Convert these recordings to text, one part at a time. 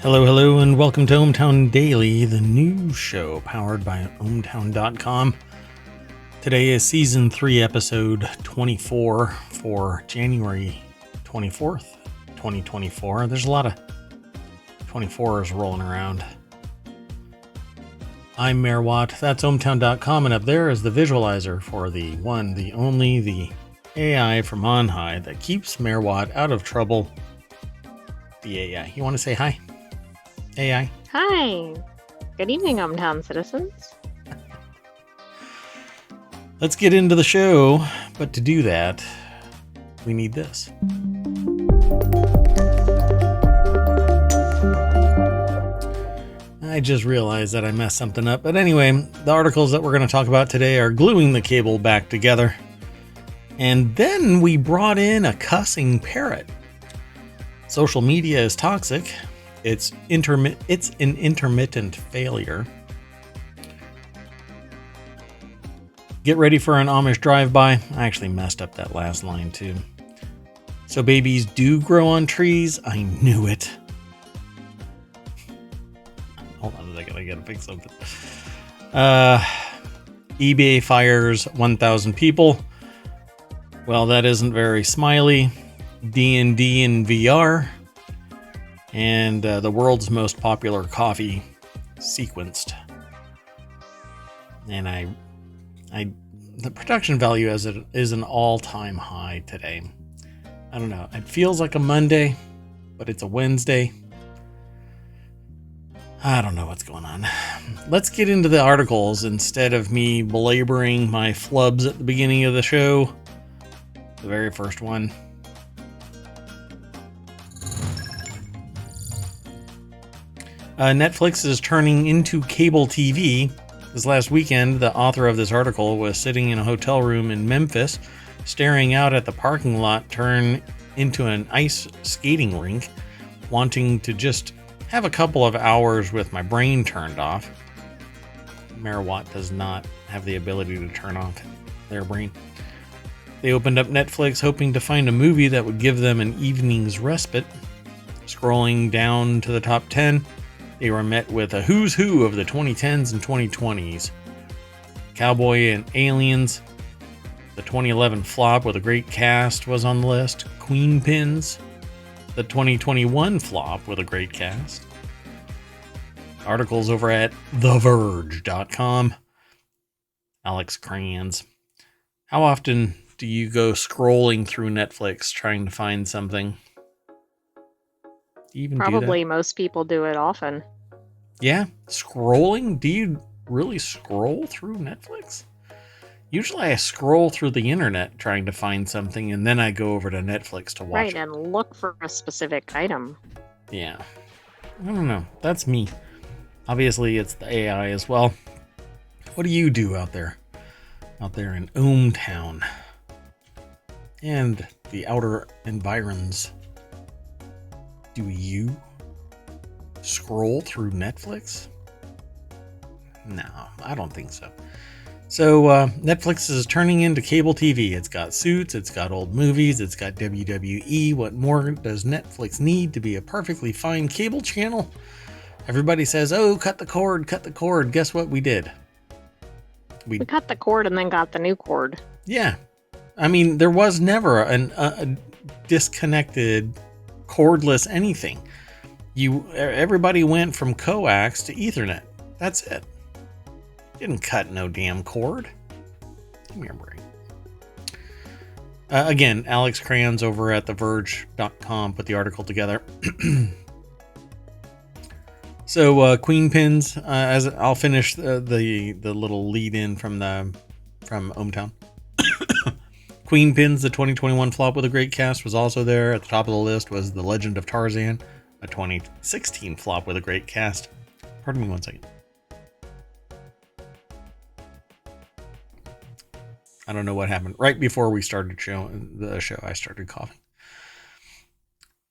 Hello, hello, and welcome to ohmTown Daily, the news show powered by ohmTown.com. Today is Season 3, Episode 24 for January 24th, 2024. There's a lot of 24s rolling around. I'm Mayor Watt, that's ohmTown.com, and up there is the visualizer for the one, the only, the AI from on high that keeps Mayor Watt out of trouble. The AI. You want to say hi? AI. Hi. Good evening, ohmTown citizens. Let's get into the show, but to do that, we need this. I just realized that I messed something up, but anyway, the articles that we're going to talk about today are gluing the cable back together. And then we brought in a cussing parrot. Social media is toxic. It's an intermittent failure. Get ready for an Amish Drive By. I actually messed up that last line too. So babies do grow on trees. I knew it. Hold on a second. I gotta fix something. eBay fires 1,000 people. Well, that isn't very smiley. DnD'n'VR. And the world's most popular coffee sequenced. And the production value as it is an all-time high today. I don't know. It feels like a Monday, but it's a Wednesday. I don't know what's going on. Let's get into the articles instead of me belaboring my flubs at the beginning of the show. The very first one. Netflix is turning into cable TV. This last weekend, the author of this article was sitting in a hotel room in Memphis, staring out at the parking lot turn into an ice skating rink, wanting to just have a couple of hours with my brain turned off. Mayor Watt does not have the ability to turn off their brain. They opened up Netflix hoping to find a movie that would give them an evening's respite. Scrolling down to the top 10, they were met with a who's who of the 2010s and 2020s. Cowboy and Aliens, the 2011 flop with a great cast was on the list. Queen Pins, the 2021 flop with a great cast. Articles over at TheVerge.com. Alex Cranz. How often do you go scrolling through Netflix trying to find something? Even Probably most people do it often. Yeah, scrolling? Do you really scroll through Netflix? Usually I scroll through the internet trying to find something, and then I go over to Netflix to watch it. Right, and look for a specific item. Yeah. I don't know. That's me. Obviously, it's the AI as well. What do you do out there? Out there in ohmTown and the outer environs. Do you scroll through Netflix? No, I don't think so. So Netflix is turning into cable TV. It's got Suits, it's got old movies, it's got WWE. What more does Netflix need to be a perfectly fine cable channel? Everybody says, oh, cut the cord, cut the cord. Guess what we did? We cut the cord and then got the new cord. Yeah. I mean, there was never a disconnected cordless anything. Everybody went from coax to Ethernet. That's it. Didn't cut no damn cord. Give me a break. Again, Alex Cranz over at TheVerge.com put the article together. So Queen Pins, as I'll finish the little lead in from ohmTown. Queen Pins, the 2021 flop with a great cast, was also there. At the top of the list was The Legend of Tarzan, a 2016 flop with a great cast. Pardon me one second. I don't know what happened. Right before we started the show, I started coughing.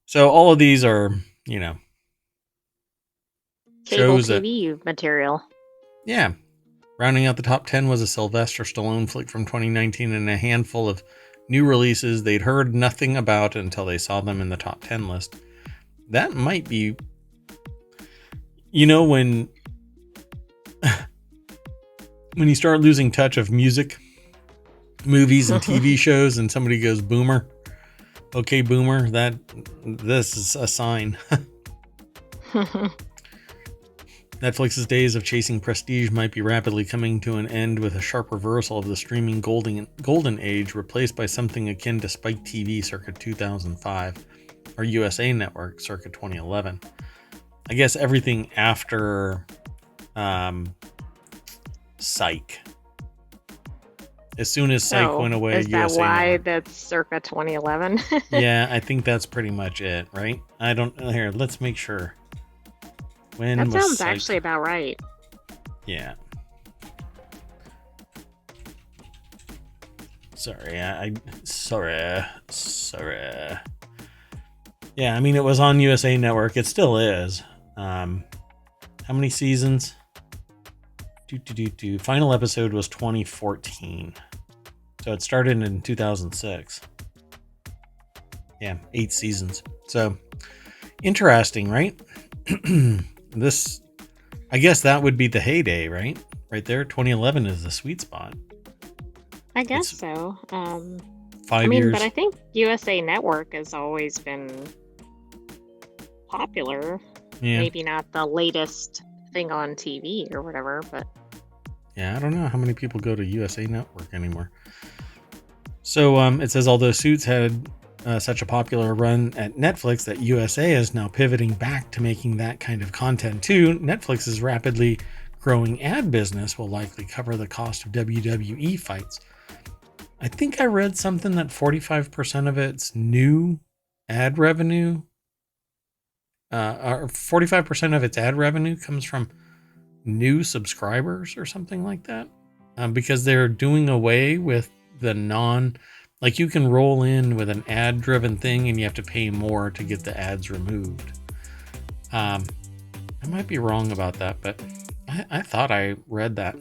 So all of these are, cable shows TV material. Yeah. Rounding out the top 10 was a Sylvester Stallone flick from 2019 and a handful of new releases they'd heard nothing about until they saw them in the top 10 list. That might be You know, when you start losing touch of music, movies, and TV shows, and somebody goes boomer, okay, boomer, this is a sign. Netflix's days of chasing prestige might be rapidly coming to an end with a sharp reversal of the streaming golden age, replaced by something akin to Spike TV circa 2005 or USA Network circa 2011. I guess everything after Psych. As soon as Psych went away, is that USA why Network. that's circa 2011? Yeah, I think that's pretty much it, right? Here, let's make sure. When that was sounds Psych? actually about right. Yeah. Sorry. Yeah, I mean, it was on USA Network. It still is. How many seasons? Final episode was 2014. So it started in 2006. Yeah, 8 seasons. So interesting, right? I guess that would be the heyday, right? Right there. 2011 is the sweet spot. I guess so. 5 years. But I think USA Network has always been popular. Yeah. Maybe not the latest thing on TV or whatever, but yeah, I don't know how many people go to USA Network anymore. So it says, although Suits had such a popular run at Netflix that USA is now pivoting back to making that kind of content too, Netflix's rapidly growing ad business will likely cover the cost of WWE fights. I think I read something that 45% of its new ad revenue, or 45% of its ad revenue comes from new subscribers or something like that, because they're doing away with the like you can roll in with an ad driven thing and you have to pay more to get the ads removed. I might be wrong about that, but I thought I read that.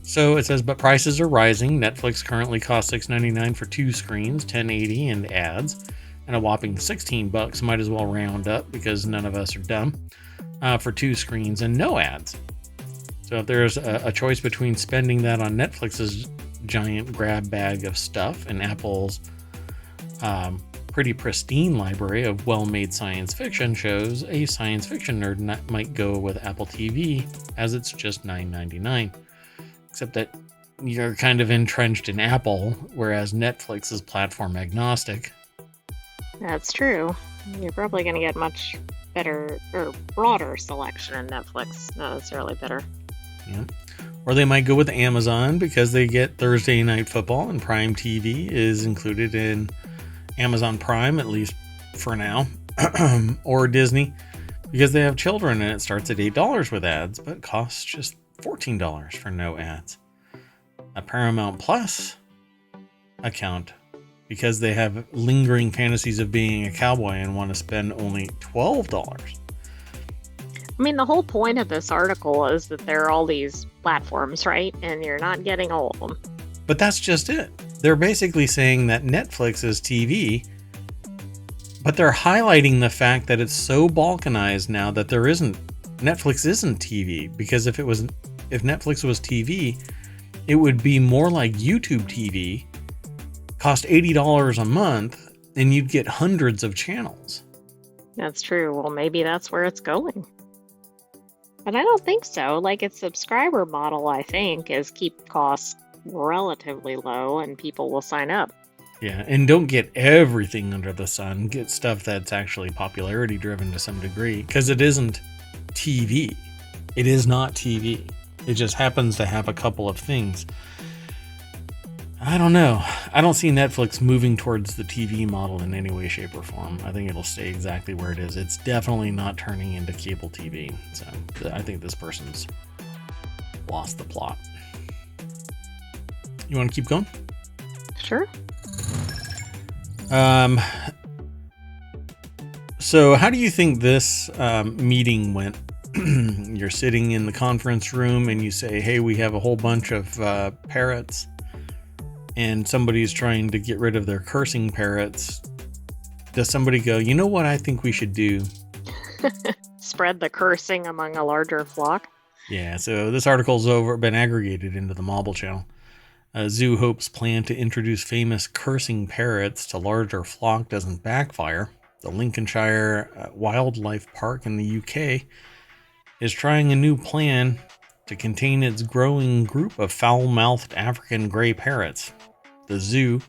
So it says, but prices are rising. Netflix currently costs $6.99 for 2 screens, 1080 and ads, and a whopping $16. Might as well round up because none of us are dumb. For 2 screens and no ads. So if there's a choice between spending that on Netflix's giant grab bag of stuff and Apple's pretty pristine library of well-made science fiction shows, a science fiction nerd might go with Apple TV, as it's just $9.99. Except that you're kind of entrenched in Apple, whereas Netflix is platform agnostic. that's true. You're probably going to get much better or broader selection in Netflix, not necessarily better. Yeah. Or they might go with Amazon because they get Thursday Night Football, and Prime TV is included in Amazon Prime, at least for now. Or Disney because they have children and it starts at $8 with ads, but costs just $14 for no ads. A Paramount Plus account because they have lingering fantasies of being a cowboy and want to spend only $12. I mean, the whole point of this article is that there are all these platforms, right? And you're not getting all of them. But that's just it. They're basically saying that Netflix is TV, but they're highlighting the fact that it's so balkanized now that Netflix isn't TV, because if Netflix was TV, it would be more like YouTube TV, cost $80 a month, and you'd get hundreds of channels. That's true. Well, maybe that's where it's going. But I don't think so. Like, its subscriber model, I think, is keep costs relatively low and people will sign up. Yeah, and don't get everything under the sun. Get stuff that's actually popularity driven to some degree, because it isn't TV. It is not TV. It just happens to have a couple of things. I don't know. I don't see Netflix moving towards the TV model in any way, shape, or form. I think it'll stay exactly where it is. It's definitely not turning into cable TV. So I think this person's lost the plot. You want to keep going? Sure. So how do you think this meeting went? You're sitting in the conference room and you say, hey, we have a whole bunch of parrots, and somebody's trying to get rid of their cursing parrots. Does somebody go, you know what I think we should do? spread the cursing among a larger flock. Yeah, so this article's been aggregated into the Mobile channel. Zoo hopes plan to introduce famous cursing parrots to larger flock doesn't backfire. The Lincolnshire Wildlife Park in the UK is trying a new plan to contain its growing group of foul-mouthed African grey parrots. The zoo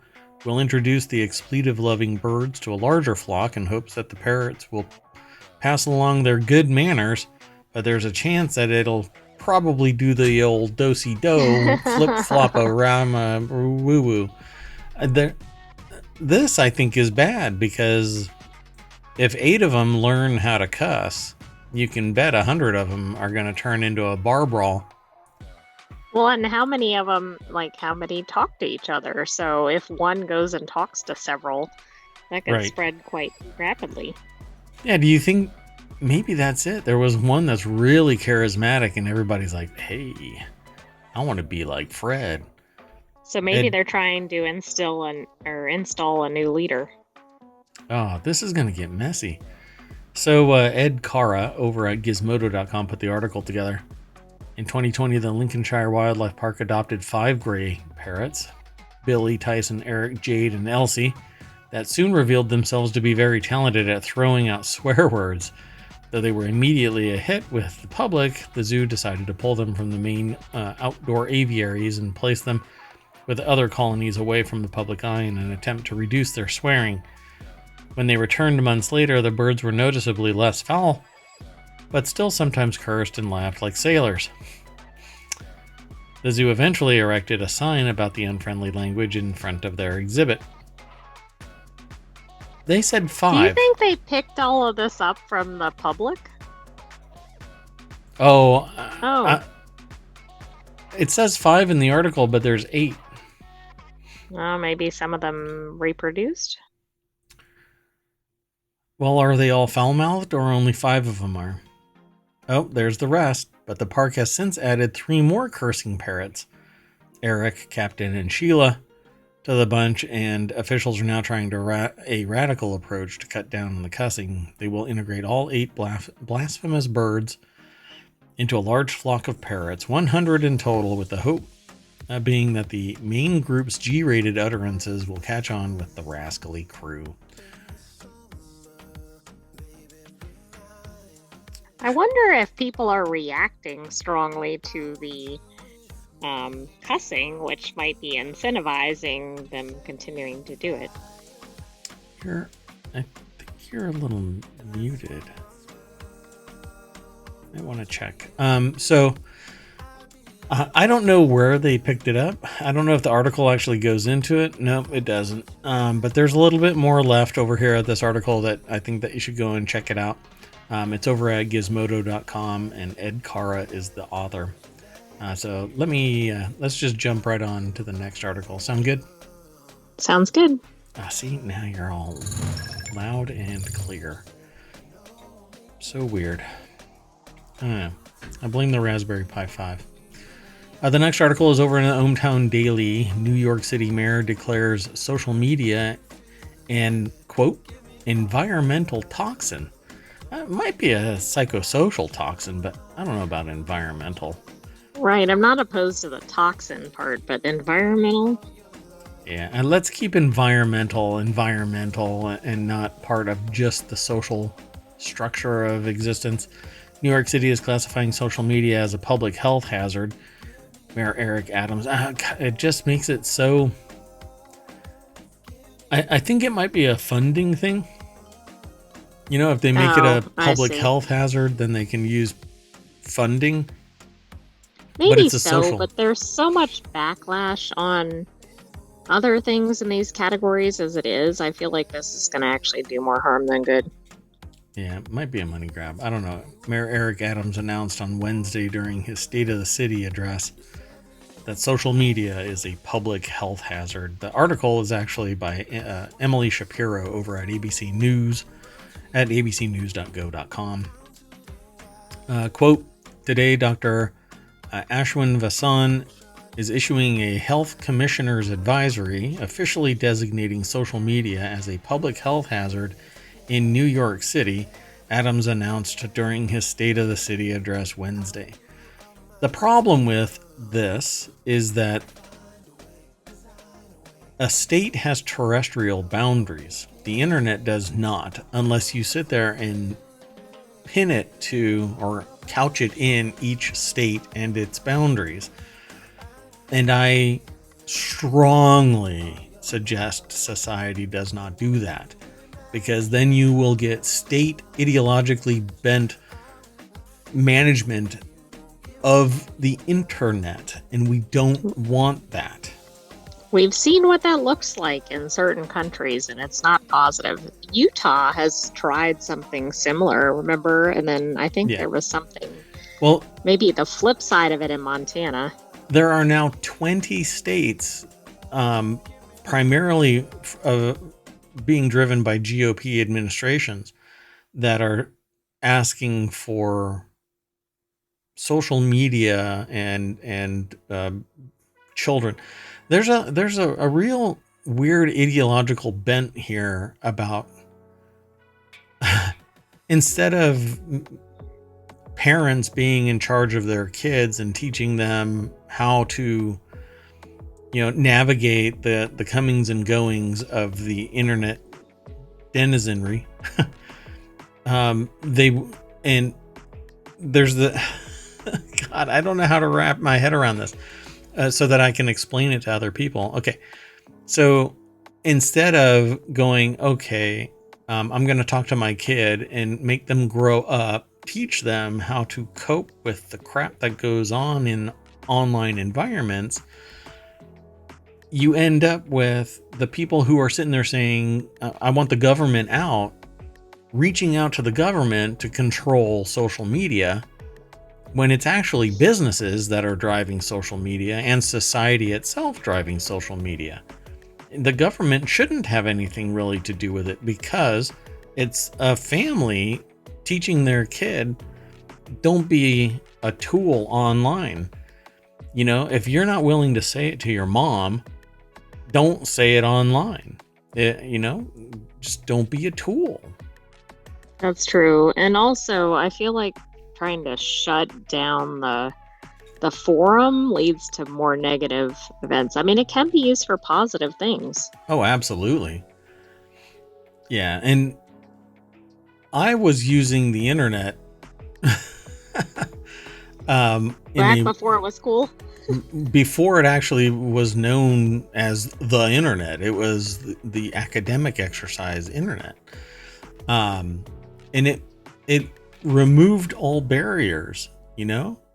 will introduce the expletive-loving birds to a larger flock in hopes that the parrots will pass along their good manners, but there's a chance that it'll probably do the old do-si-do, flip-flop-a-rama, woo-woo. This, I think, is bad, because if 8 of them learn how to cuss, you can bet 100 of them are going to turn into a bar brawl. Well, and how many of them, how many talk to each other? So if one goes and talks to several, that could spread quite rapidly. Yeah, do you think maybe that's it? There was one that's really charismatic and everybody's like, hey, I want to be like Fred. So maybe they're trying to install a new leader. Oh, this is going to get messy. So Ed Cara over at Gizmodo.com put the article together. In 2020, the Lincolnshire Wildlife Park adopted 5 gray parrots, Billy, Tyson, Eric, Jade, and Elsie, that soon revealed themselves to be very talented at throwing out swear words. Though they were immediately a hit with the public, the zoo decided to pull them from the main outdoor aviaries and place them with other colonies away from the public eye in an attempt to reduce their swearing. When they returned months later, the birds were noticeably less foul, but still sometimes cursed and laughed like sailors. The zoo eventually erected a sign about the unfriendly language in front of their exhibit. They said 5. Do you think they picked all of this up from the public? It says 5 in the article, but there's 8. Maybe some of them reproduced? Well, are they all foul-mouthed, or only 5 of them are? Oh, there's the rest, but the park has since added 3 more cursing parrots, Eric, Captain, and Sheila, to the bunch, and officials are now trying a radical approach to cut down on the cussing. They will integrate all 8 blasphemous birds into a large flock of parrots, 100 in total, with the hope being that the main group's G-rated utterances will catch on with the rascally crew. I wonder if people are reacting strongly to the cussing, which might be incentivizing them continuing to do it. I think you're a little muted. I want to check. I don't know where they picked it up. I don't know if the article actually goes into it. No, it doesn't. But there's a little bit more left over here at this article that I think that you should go and check it out. It's over at Gizmodo.com, and Ed Cara is the author. So let's just jump right on to the next article. Sound good? Sounds good. See, now you're all loud and clear. So weird. I blame the Raspberry Pi 5. The next article is over in the ohmTown Daily. New York City mayor declares social media an, quote, environmental toxin. It might be a psychosocial toxin, but I don't know about environmental. Right, I'm not opposed to the toxin part, but environmental? Yeah, and let's keep environmental and not part of just the social structure of existence. New York City is classifying social media as a public health hazard. Mayor Eric Adams, it just makes it so... I think it might be a funding thing. You know, if they make it a public health hazard, then they can use funding. Maybe but there's so much backlash on other things in these categories as it is. I feel like this is going to actually do more harm than good. Yeah, it might be a money grab. I don't know. Mayor Eric Adams announced on Wednesday during his State of the City address that social media is a public health hazard. The article is actually by Emily Shapiro over at ABC News at abcnews.go.com. Quote, today, Dr. Ashwin Vasan is issuing a health commissioner's advisory officially designating social media as a public health hazard in New York City Adams announced during his State of the City address Wednesday. The problem with this is that a state has terrestrial boundaries. The internet does not, unless you sit there and pin it to or couch it in each state and its boundaries. And I strongly suggest society does not do that, because then you will get state ideologically bent management of the internet, and we don't want that. We've seen what that looks like in certain countries, and it's not positive. Utah has tried something similar, remember? And then I think there was something, well, maybe the flip side of it in Montana. There are now 20 states, primarily being driven by GOP administrations, that are asking for social media and children. There's a real weird ideological bent here about instead of parents being in charge of their kids and teaching them how to, navigate the comings and goings of the internet denizenry. There's the God, I don't know how to wrap my head around this so that I can explain it to other people. Okay, so instead of going, okay, I'm going to talk to my kid and make them grow up, teach them how to cope with the crap that goes on in online environments, you end up with the people who are sitting there saying, I want the government out, reaching out to the government to control social media, when it's actually businesses that are driving social media and society itself driving social media. The government shouldn't have anything really to do with it, because it's a family teaching their kid, don't be a tool online. If you're not willing to say it to your mom, don't say it online. Just don't be a tool. That's true. And also, I feel like trying to shut down the forum leads to more negative events. I mean, it can be used for positive things. Oh, absolutely. Yeah, and I was using the internet back before it was cool. Before it actually was known as the internet. It was the academic exercise internet. And it removed all barriers,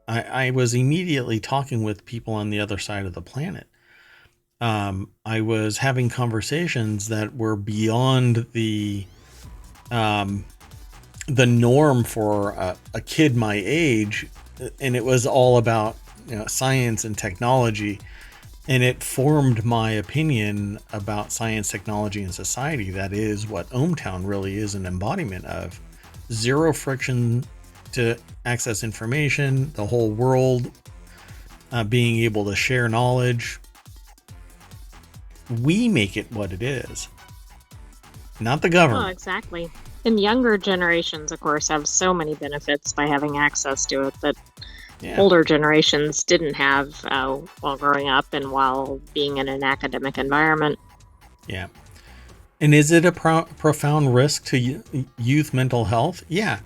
I was immediately talking with people on the other side of the planet. I was having conversations that were beyond the norm for a kid my age, and it was all about science and technology, and it formed my opinion about science, technology, and society. That is what ohmTown really is an embodiment of. Zero friction to access information, the whole world being able to share knowledge. We make it what it is, not the government. Oh, exactly. And younger generations, of course, have so many benefits by having access to it that older generations didn't have while growing up and while being in an academic environment. Yeah. And is it a profound risk to youth mental health? Yeah.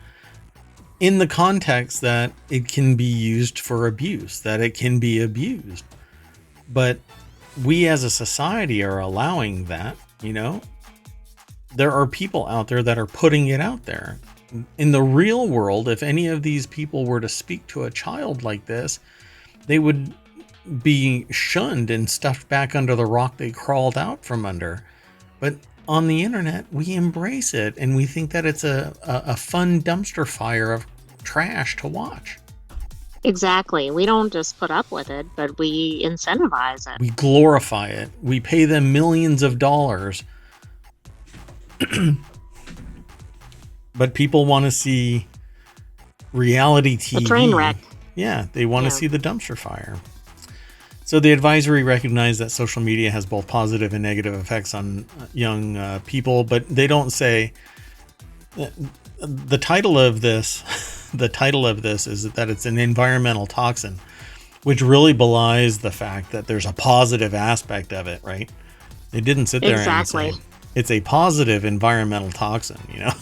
In the context that it can be used for abuse, that it can be abused. But we as a society are allowing that, There are people out there that are putting it out there. In the real world, if any of these people were to speak to a child like this, they would be shunned and stuffed back under the rock they crawled out from under. But on the internet, we embrace it, and we think that it's a fun dumpster fire of trash to watch. Exactly. We don't just put up with it, but we incentivize it. We glorify it. We pay them millions of dollars. But people want to see reality TV. The train wreck. Yeah, they want to see the dumpster fire. So the advisory recognized that social media has both positive and negative effects on young people, but they don't say the title of this, the title of this is that it's an environmental toxin, which really belies the fact that there's a positive aspect of it, right? They didn't sit there and say it's a positive environmental toxin, you know?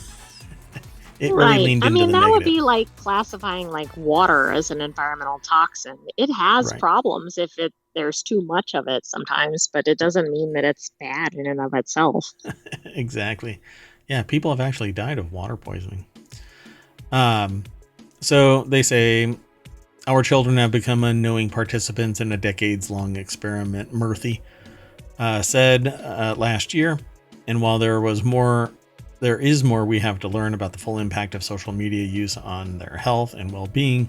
It really Right. leaned I into mean, the that would negative. be like classifying like water as an environmental toxin. It has Right. problems if there's too much of it sometimes, but it doesn't mean that it's bad in and of itself. Exactly. Yeah, people have actually died of water poisoning. So they say our children have become unknowing participants in a decades-long experiment, Murthy said last year. And while there is more we have to learn about the full impact of social media use on their health and well-being.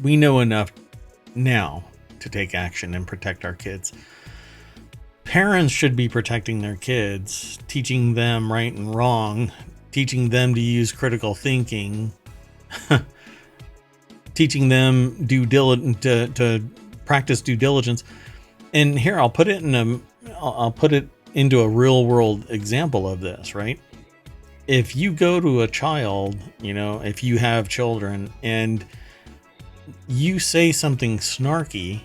We know enough now to take action and protect our kids. Parents should be protecting their kids, teaching them right and wrong, teaching them to use critical thinking, teaching them to practice due diligence. And here I'll put it into a real world example of this, right? If you go to a child, you know, if you have children and you say something snarky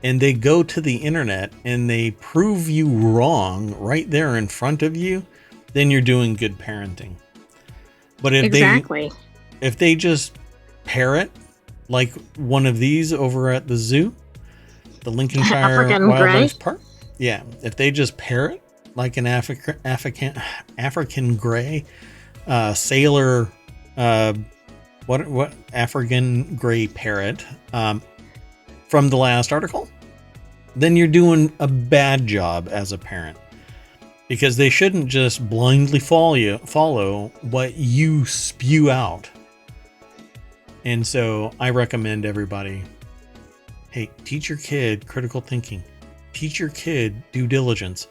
and they go to the internet and they prove you wrong right there in front of you, then you're doing good parenting. But if they just parrot like one of these over at the zoo, the Lincolnshire African gray. Wildlife Park, yeah, if they just parrot like an African gray sailor, what African gray parrot from the last article, then you're doing a bad job as a parent, because they shouldn't just blindly follow what you spew out. And so I recommend everybody, hey, teach your kid critical thinking, teach your kid due diligence,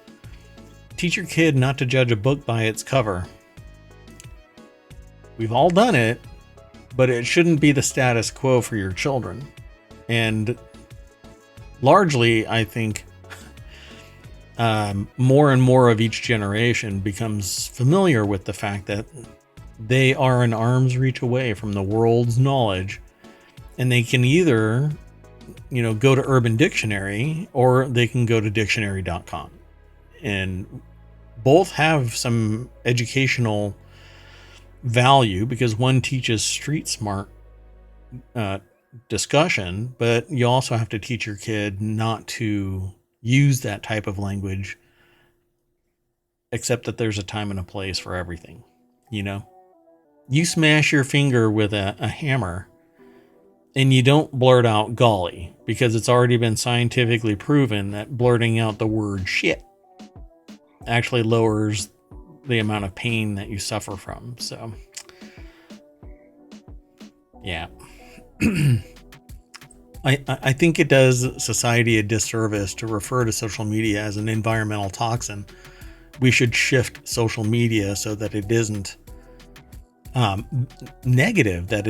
teach your kid not to judge a book by its cover. We've all done it, but it shouldn't be the status quo for your children. And largely, I think more and more of each generation becomes familiar with the fact that they are an arm's reach away from the world's knowledge, and they can either, you know, go to Urban Dictionary or they can go to dictionary.com, and both have some educational value because one teaches street smart discussion, but you also have to teach your kid not to use that type of language, except that there's a time and a place for everything. You know, you smash your finger with a hammer and you don't blurt out golly, because it's already been scientifically proven that blurting out the word shit actually lowers the amount of pain that you suffer from. So yeah. I think it does society a disservice to refer to social media as an environmental toxin. We should shift social media so that it isn't negative, that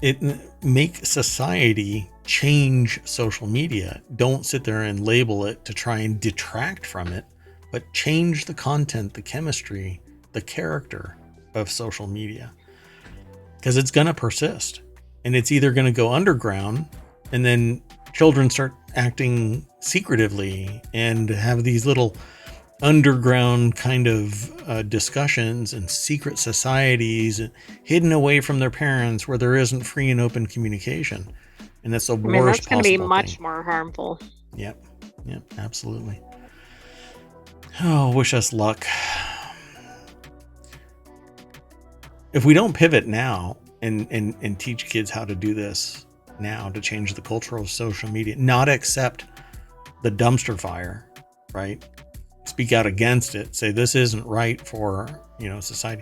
it make society change social media. Don't sit there and label it to try and detract from it, but change the content, the chemistry, the character of social media, because it's going to persist. And it's either going to go underground and then children start acting secretively and have these little underground kind of discussions and secret societies hidden away from their parents where there isn't free and open communication. And that's the worst That's going to be possible much thing. more harmful. Yep, absolutely. Oh, wish us luck. If we don't pivot now and teach kids how to do this now to change the culture of social media, not accept the dumpster fire, right? Speak out against it. Say this isn't right for, you know, society.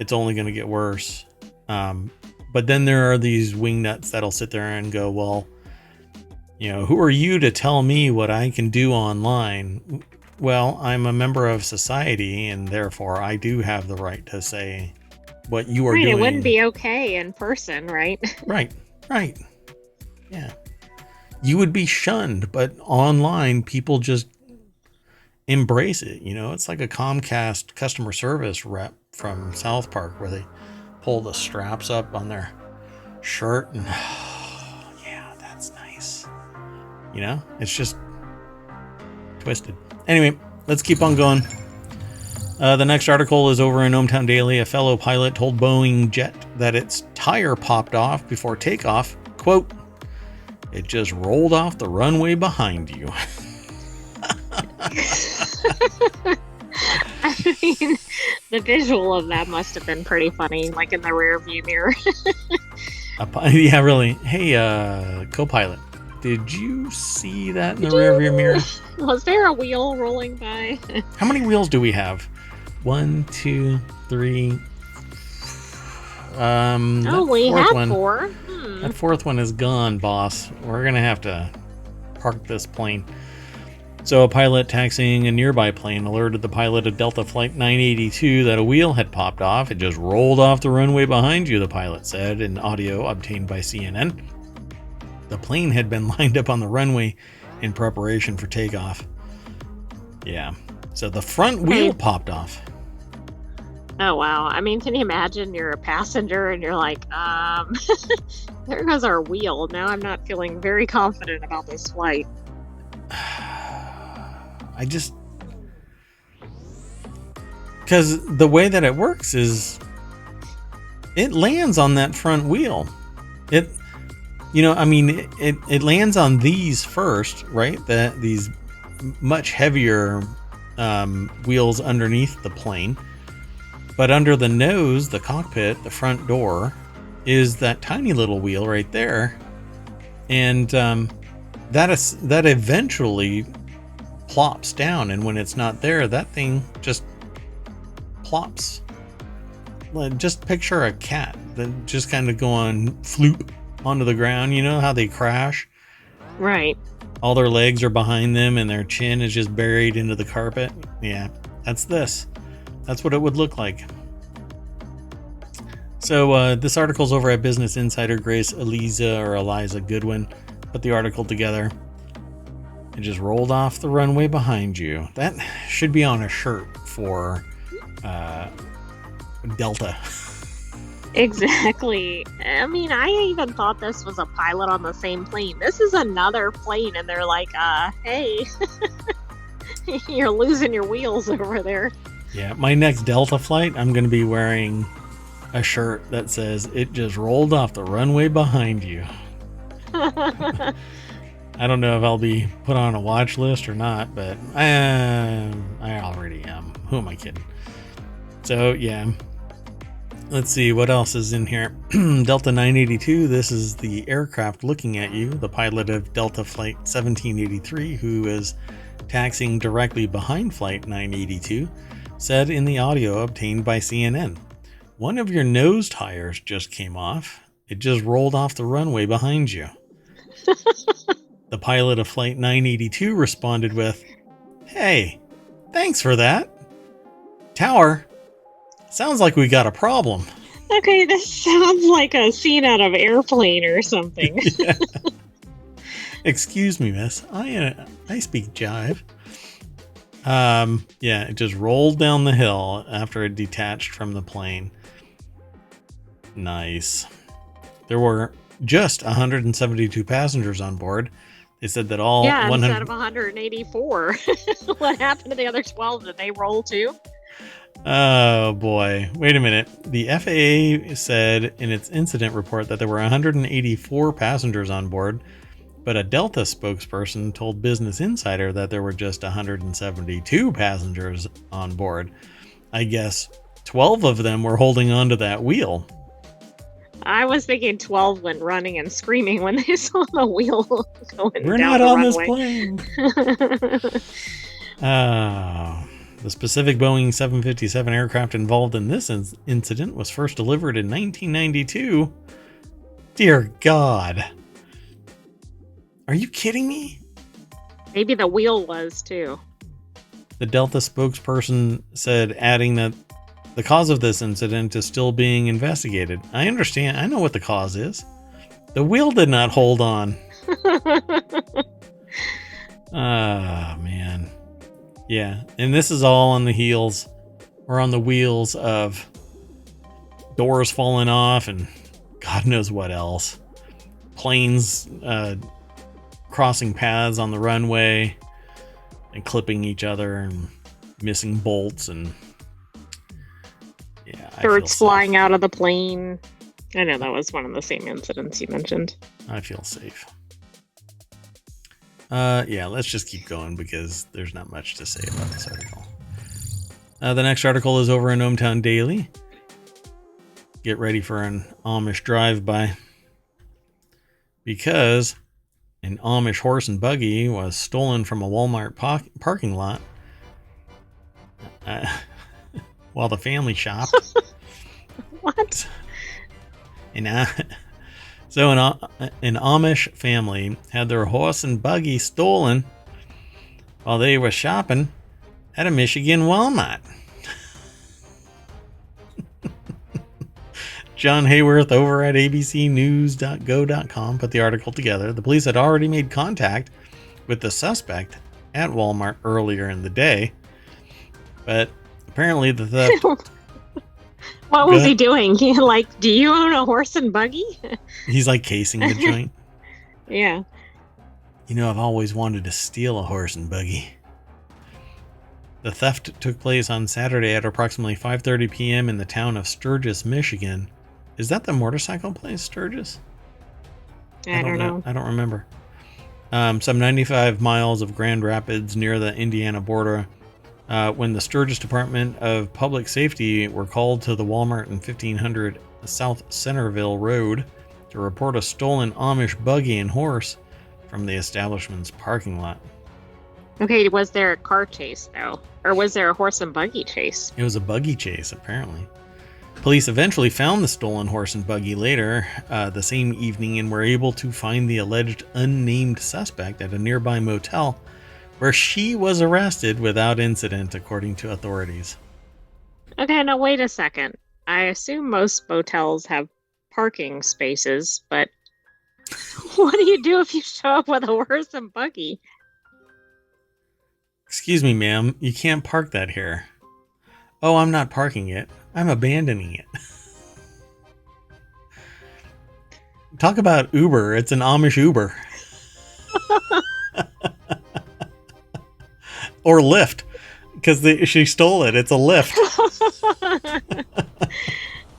It's only going to get worse. But then there are these wingnuts that'll sit there and go, well, you know, who are you to tell me what I can do online? Well, I'm a member of society, and therefore I do have the right to say what you are doing. It wouldn't be okay in person, right? Right. Yeah. You would be shunned, but online people just embrace it. You know, it's like a Comcast customer service rep from South Park where they pull the straps up on their shirt and yeah, that's nice. You know, it's just twisted. Anyway, let's keep on going. The next article is over in ohmTown Daily. A fellow pilot told Boeing Jet that its tire popped off before takeoff. Quote, "It just rolled off the runway behind you." I mean, the visual of that must have been pretty funny, like in the rear view mirror. Yeah, really. Hey, co-pilot, did you see that in the rear view mirror? Was there a wheel rolling by? How many wheels do we have? 1, 2, 3. We had 4. That fourth one is gone, boss. We're gonna have to park this plane. So a pilot taxiing a nearby plane alerted the pilot of Delta Flight 982 that a wheel had popped off. It just rolled off the runway behind you, the pilot said in audio obtained by CNN. The plane had been lined up on the runway in preparation for takeoff. Yeah. So the front wheel popped off. Oh, wow. I mean, can you imagine you're a passenger and you're like, there goes our wheel. Now I'm not feeling very confident about this flight. Because the way that it works is it lands on that front wheel. It lands on these first, right? These much heavier wheels underneath the plane. But under the nose, the cockpit, the front door, is that tiny little wheel right there. And that eventually plops down, and when it's not there, that thing just plops. Just picture a cat that just kind of go on floop onto the ground. You know how they crash? Right. All their legs are behind them and their chin is just buried into the carpet. Yeah, that's this. That's what it would look like. So this article's over at Business Insider. Grace Eliza Goodwin put the article together. It just rolled off the runway behind you. That should be on a shirt for Delta. Exactly. I mean, I even thought this was a pilot on the same plane. This is another plane, and they're like, hey, you're losing your wheels over there. Yeah, my next Delta flight, I'm going to be wearing a shirt that says, "It just rolled off the runway behind you." I don't know if I'll be put on a watch list or not, but I already am. Who am I kidding? So, yeah. Let's see what else is in here. Delta 982, this is the aircraft looking at you. The pilot of Delta Flight 1783, who is taxiing directly behind Flight 982, said in the audio obtained by CNN, "One of your nose tires just came off. It just rolled off the runway behind you." The pilot of Flight 982 responded with, "Hey, thanks for that. Tower, sounds like we got a problem." Okay, this sounds like a scene out of Airplane or something. Yeah. "Excuse me, miss. I speak jive." Yeah, it just rolled down the hill after it detached from the plane. Nice. There were just 172 passengers on board. They said that all 100... instead of 184. What happened to the other 12? Did they roll too? Oh boy. Wait a minute. The FAA said in its incident report that there were 184 passengers on board, but a Delta spokesperson told Business Insider that there were just 172 passengers on board. I guess 12 of them were holding onto that wheel. I was thinking 12 went running and screaming when they saw the wheel going We're down not the on runway. this plane. The specific Boeing 757 aircraft involved in this incident was first delivered in 1992. Dear God. Are you kidding me? Maybe the wheel was too. The Delta spokesperson said, adding that the cause of this incident is still being investigated. I understand. I know what the cause is. The wheel did not hold on. Ah, man. Yeah, and this is all on the heels or on the wheels of doors falling off and God knows what else. Planes crossing paths on the runway and clipping each other and missing bolts and yeah, Birds flying out of the plane. I know that was one of the same incidents you mentioned. I feel safe. Yeah, let's just keep going because there's not much to say about this article. The next article is over in ohmTown Daily. Get ready for an Amish Drive By because an Amish horse and buggy was stolen from a Walmart parking lot while the family shopped. What? So an Amish family had their horse and buggy stolen while they were shopping at a Michigan Walmart. John Hayworth over at abcnews.go.com put the article together. The police had already made contact with the suspect at Walmart earlier in the day, but apparently the theft... What was he doing? Like, do you own a horse and buggy? He's like casing the joint. Yeah. You know, I've always wanted to steal a horse and buggy. The theft took place on Saturday at approximately 5:30 p.m. in the town of Sturgis, Michigan. Is that the motorcycle place, Sturgis? I don't know. I don't remember. Some 95 miles of Grand Rapids near the Indiana border. When the Sturgis Department of Public Safety were called to the Walmart in 1500 South Centerville Road to report a stolen Amish buggy and horse from the establishment's parking lot. Okay, was there a car chase, though? Or was there a horse and buggy chase? It was a buggy chase, apparently. Police eventually found the stolen horse and buggy later the same evening and were able to find the alleged unnamed suspect at a nearby motel where she was arrested without incident, according to authorities. Okay, now wait a second. I assume most motels have parking spaces, but what do you do if you show up with a horse and buggy? Excuse me, ma'am, you can't park that here. Oh, I'm not parking it. I'm abandoning it. Talk about Uber. It's an Amish Uber. Or Lyft, because she stole it. It's a Lyft.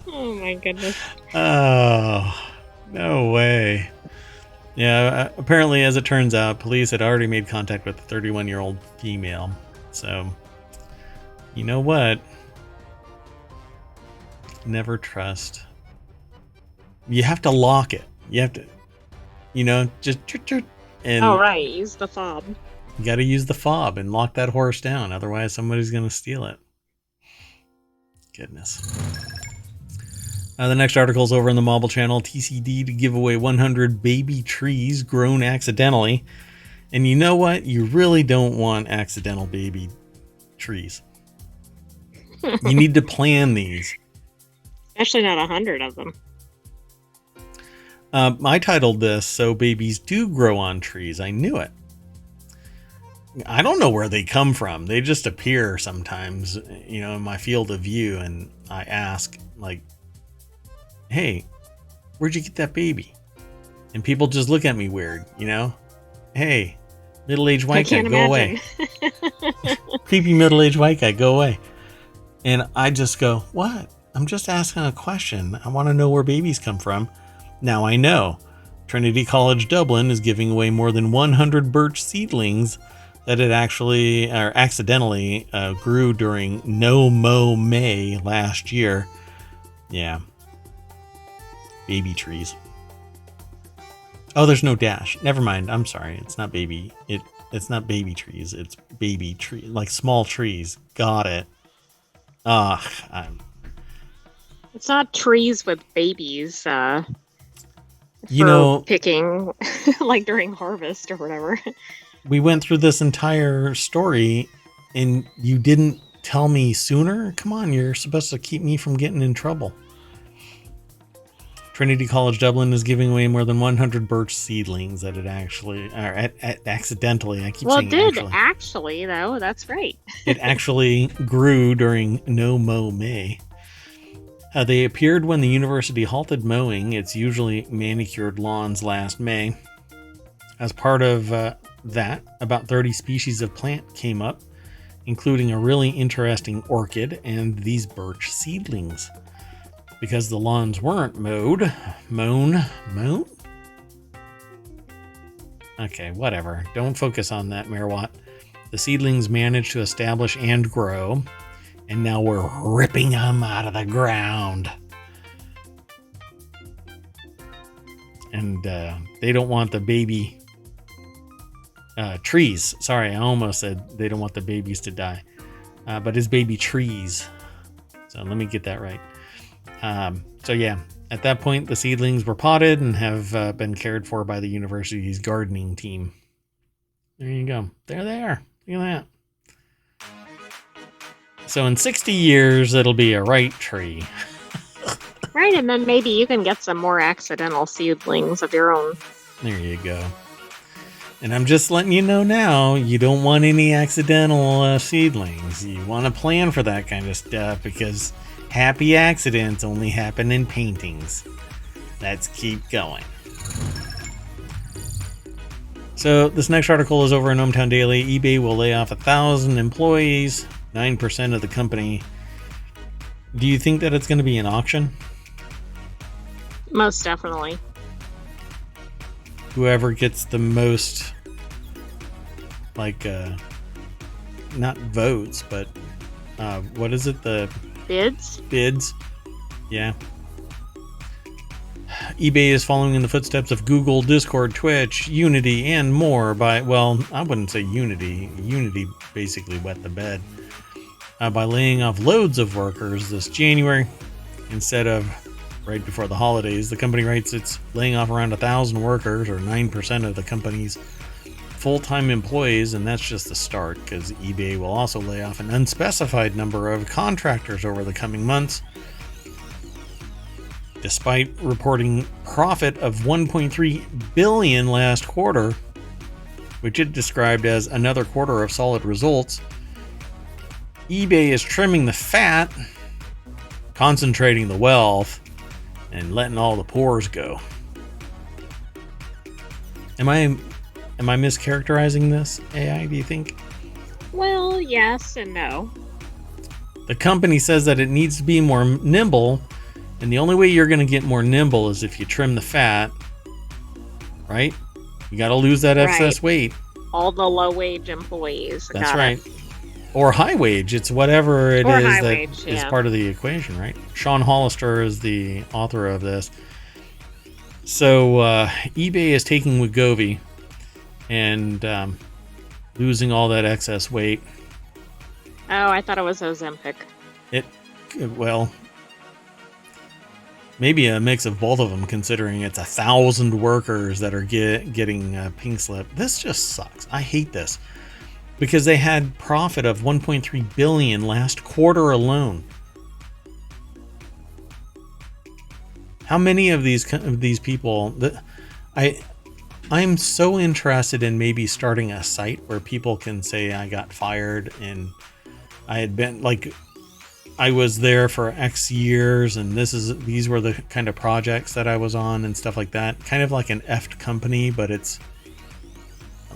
Oh my goodness. Oh, no way. Yeah, apparently, as it turns out, police had already made contact with the 31-year-old female. So, you know what? Never trust. You have to lock it. You have to, just... And oh, right. Use the fob. You got to use the fob and lock that horse down. Otherwise, somebody's going to steal it. Goodness. The next article is over in the Mobile Channel. TCD to give away 100 baby trees grown accidentally. And you know what? You really don't want accidental baby trees. You need to plan these. Especially not 100 of them. I titled this, So Babies Do Grow on Trees. I knew it. I don't know where they come from. They just appear sometimes, in my field of view. And I ask, like, hey, where'd you get that baby? And people just look at me weird, Hey, middle-aged white guy, go away. Creepy middle-aged white guy, go away. And I just go, what? I'm just asking a question. I want to know where babies come from. Now I know. Trinity College Dublin is giving away more than 100 birch seedlings that it actually, or accidentally, grew during No Mow May last year. Yeah. Baby trees. Oh, there's no dash. Never mind. I'm sorry. It's not baby. It's not baby trees. It's baby tree, like small trees. Got it. It's not trees with babies. Picking, like during harvest or whatever. We went through this entire story, and you didn't tell me sooner. Come on, you're supposed to keep me from getting in trouble. Trinity College Dublin is giving away more than 100 birch seedlings that it actually, or accidentally, I keep Well, saying it did actually, though. That's right. it actually grew during No Mow May. They appeared when the university halted mowing its usually manicured lawns last May. As part of that, about 30 species of plant came up, including a really interesting orchid and these birch seedlings. Because the lawns weren't mown? Okay, whatever. Don't focus on that, Merwatt. The seedlings managed to establish and grow, and now we're ripping them out of the ground. And they don't want the baby trees. Sorry, I almost said they don't want the babies to die. But it's baby trees. So let me get that right. So yeah, at that point, the seedlings were potted and have been cared for by the university's gardening team. There you go. They're there. Look at that. So in 60 years, it'll be a right tree. Right, and then maybe you can get some more accidental seedlings of your own. There you go. And I'm just letting you know now, you don't want any accidental seedlings. You want to plan for that kind of stuff because happy accidents only happen in paintings. Let's keep going. So this next article is over in ohmTown Daily. eBay will lay off 1,000 employees, 9% of the company. Do you think that it's going to be an auction? Most definitely. Whoever gets the most, not votes, but what is it? The bids. Yeah. eBay is following in the footsteps of Google, Discord, Twitch, Unity, and more by, well, I wouldn't say Unity. Unity basically wet the bed. By laying off loads of workers this January. Instead of right before the holidays, the company writes it's laying off around 1,000 workers, or 9% of the company's full-time employees, and that's just the start, because eBay will also lay off an unspecified number of contractors over the coming months. Despite reporting profit of $1.3 billion last quarter, which it described as another quarter of solid results, eBay is trimming the fat, concentrating the wealth, and letting all the pores go. Am I mischaracterizing this, AI, do you think? Well, yes and no. The company says that it needs to be more nimble, and the only way you're going to get more nimble is if you trim the fat, right? You got to lose that excess weight. All the low-wage employees. That's right. Or high wage. It's whatever it is that wage, is part of the equation, right? Sean Hollister is the author of this. So eBay is taking Wegovy and losing all that excess weight. Oh, I thought it was Ozempic. Well, maybe a mix of both of them, considering it's 1,000 workers that are getting pink slip. This just sucks. I hate this. Because they had profit of $1.3 billion last quarter alone. How many of these people that I'm so interested in maybe starting a site where people can say I got fired and I had been I was there for X years and these were the kind of projects that I was on and stuff like that. Kind of like an effed company, but it's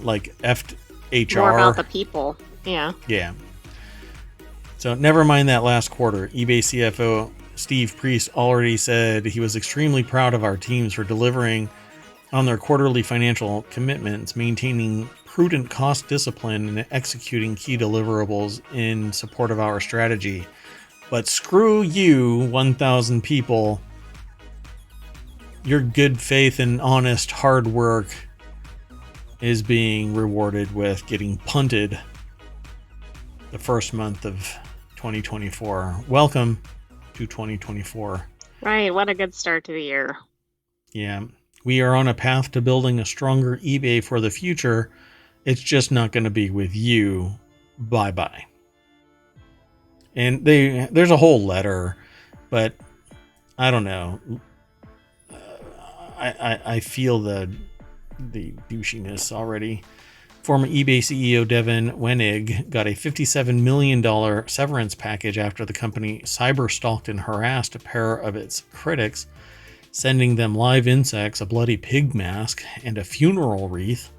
like effed HR. More about the people. Yeah. Yeah. So never mind that last quarter. eBay CFO Steve Priest already said he was extremely proud of our teams for delivering on their quarterly financial commitments, maintaining prudent cost discipline, and executing key deliverables in support of our strategy. But screw you, 1,000 people. Your good faith and honest hard work is being rewarded with getting punted the first month of 2024. Welcome to 2024. Right, what a good start to the year. Yeah, we are on a path to building a stronger eBay for the future. It's just not going to be with you. Bye-bye. And there's a whole letter, but I don't know. I feel the douchiness already. Former eBay CEO Devin Wenig got a $57 million severance package after the company cyber-stalked and harassed a pair of its critics, sending them live insects, a bloody pig mask, and a funeral wreath.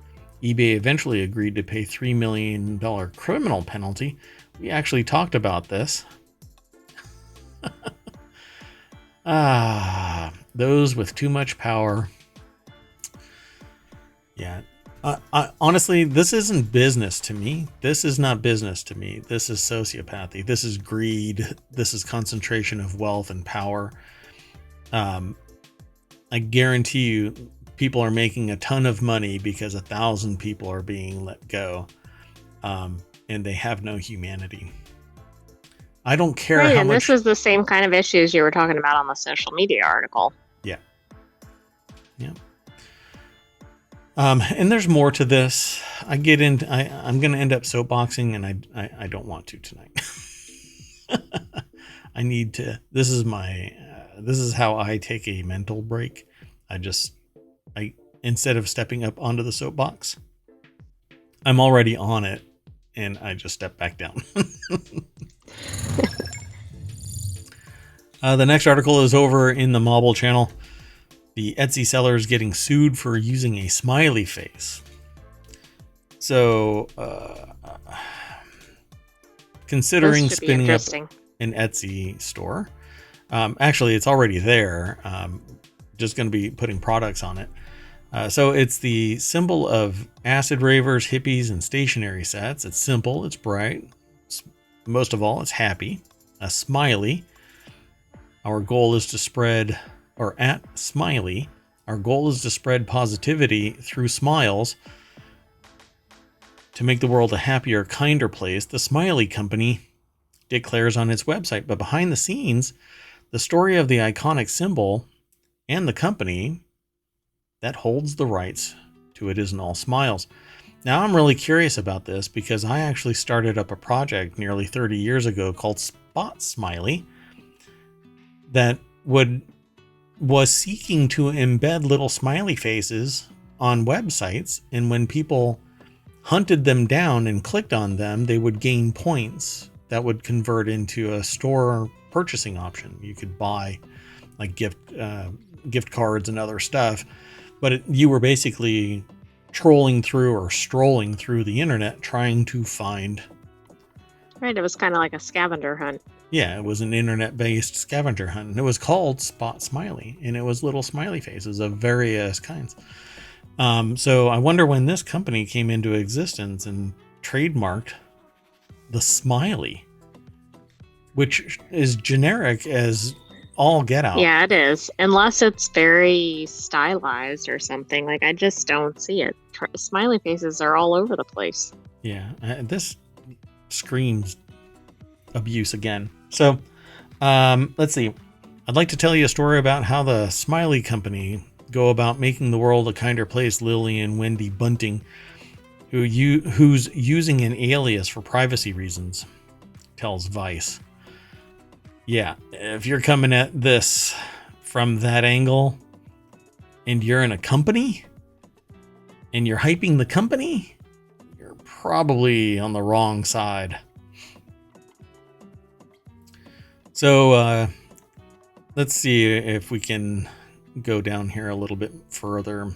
eBay eventually agreed to pay $3 million criminal penalty. We actually talked about this. Those with too much power. Yeah. Honestly, this isn't business to me. This is not business to me. This is sociopathy. This is greed. This is concentration of wealth and power. I guarantee you people are making a ton of money because 1,000 people are being let go. And they have no humanity. I don't care right, how and much... this is the same kind of issues you were talking about on the social media article. Yeah. Yeah. And there's more to this. I'm going to end up soapboxing, and I don't want to tonight. I need to, this is how I take a mental break. Instead of stepping up onto the soapbox, I'm already on it, and I just step back down. The next article is over in the Mobile channel. The Etsy seller is getting sued for using a smiley face. So, considering spinning up an Etsy store, actually it's already there. Just going to be putting products on it. So it's the symbol of acid ravers, hippies, and stationery sets. It's simple, it's bright. Most of all, it's happy. A smiley. Our goal is to spread, or at Smiley, our goal is to spread positivity through smiles to make the world a happier, kinder place, the Smiley Company declares on its website. But behind the scenes, the story of the iconic symbol and the company that holds the rights to it isn't all smiles. Now, I'm really curious about this because I actually started up a project nearly 30 years ago called Spot Smiley that was seeking to embed little smiley faces on websites, and when people hunted them down and clicked on them, they would gain points that would convert into a store purchasing option. You could buy like gift cards and other stuff, but you were basically trolling through or strolling through the internet trying to find. Right, it was kind of like a scavenger hunt. Yeah, it was an internet-based scavenger hunt. And it was called Spot Smiley, and it was little smiley faces of various kinds. So I wonder when this company came into existence and trademarked the smiley, which is generic as all get out. Yeah, it is. Unless it's very stylized or something. Like, I just don't see it. Smiley faces are all over the place. Yeah, this screams abuse again. So, let's see. I'd like to tell you a story about how the Smiley Company go about making the world a kinder place. Lily and Wendy Bunting, who's using an alias for privacy reasons, tells Vice. Yeah, if you're coming at this from that angle and you're in a company and you're hyping the company, you're probably on the wrong side. So let's see if we can go down here a little bit further.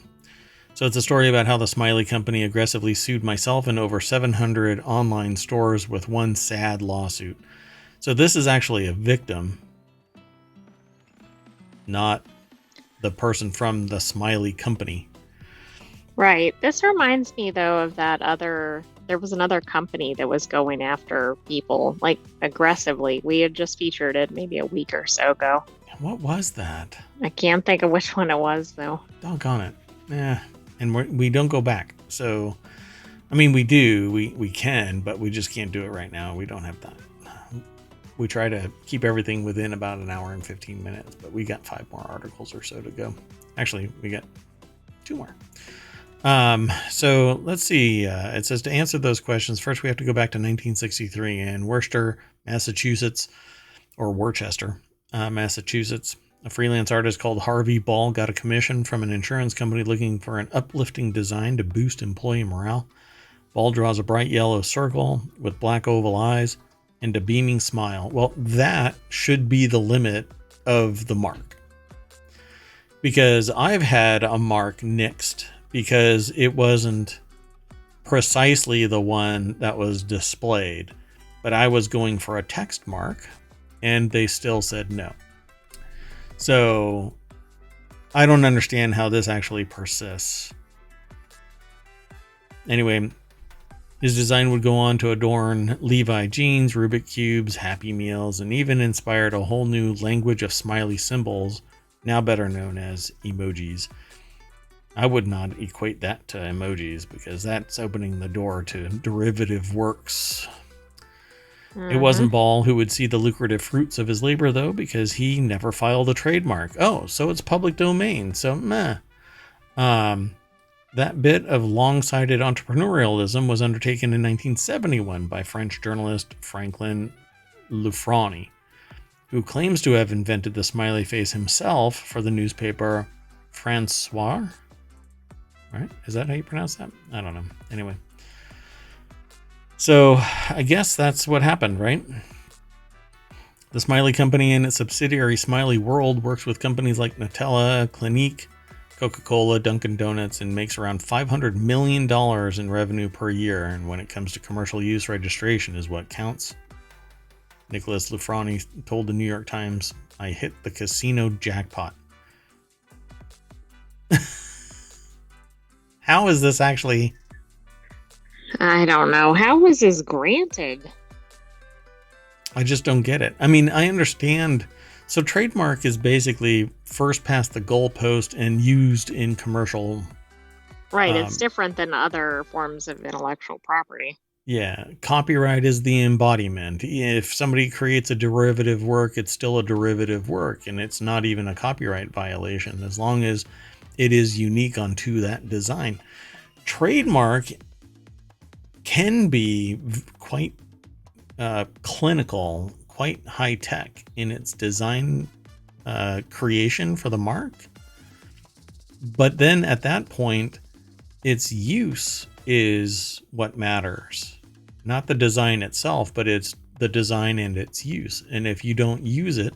So it's a story about how the Smiley Company aggressively sued myself and over 700 online stores with one sad lawsuit. So this is actually a victim, not the person from the Smiley Company. Right. This reminds me, though, of there was another company that was going after people, like, aggressively. We had just featured it maybe a week or so ago. What was that? I can't think of which one it was, though. Doggone it. Yeah. And we don't go back. So, I mean, we do. We can, but we just can't do it right now. We don't have time. We try to keep everything within about an hour and 15 minutes, but we got 5 more articles or so to go. Actually, we got 2 more. So let's see. It says to answer those questions, first we have to go back to 1963 in Worcester, Massachusetts, or Worcester, Massachusetts. A freelance artist called Harvey Ball got a commission from an insurance company looking for an uplifting design to boost employee morale. Ball draws a bright yellow circle with black oval eyes and a beaming smile. Well, that should be the limit of the mark. Because I've had a mark nixed because it wasn't precisely the one that was displayed, but I was going for a text mark and they still said no. So I don't understand how this actually persists. Anyway, his design would go on to adorn Levi jeans, Rubik cubes, Happy Meals, and even inspired a whole new language of smiley symbols, now better known as emojis. I would not equate that to emojis because that's opening the door to derivative works. It wasn't Ball who would see the lucrative fruits of his labor, though, because he never filed a trademark. Oh, so it's public domain. So, meh. That bit of long-sighted entrepreneurialism was undertaken in 1971 by French journalist Franklin Loufrani, who claims to have invented the smiley face himself for the newspaper François. Right? Is that how you pronounce that? I don't know. Anyway. So I guess that's what happened, right? The Smiley Company and its subsidiary Smiley World works with companies like Nutella, Clinique, Coca-Cola, Dunkin' Donuts, and makes around $500 million in revenue per year. And when it comes to commercial use, registration is what counts. Nicholas Loufrani told the New York Times, "I hit the casino jackpot." How is this actually... I don't know. How was this granted? I just don't get it. I mean, I understand. So trademark is basically first past the goalpost and used in commercial. Right. It's different than other forms of intellectual property. Yeah. Copyright is the embodiment. If somebody creates a derivative work, it's still a derivative work, and it's not even a copyright violation as long as it is unique unto that design. Trademark can be quite clinical, quite high tech in its design creation for the mark. But then at that point, its use is what matters. Not the design itself, but it's the design and its use. And if you don't use it,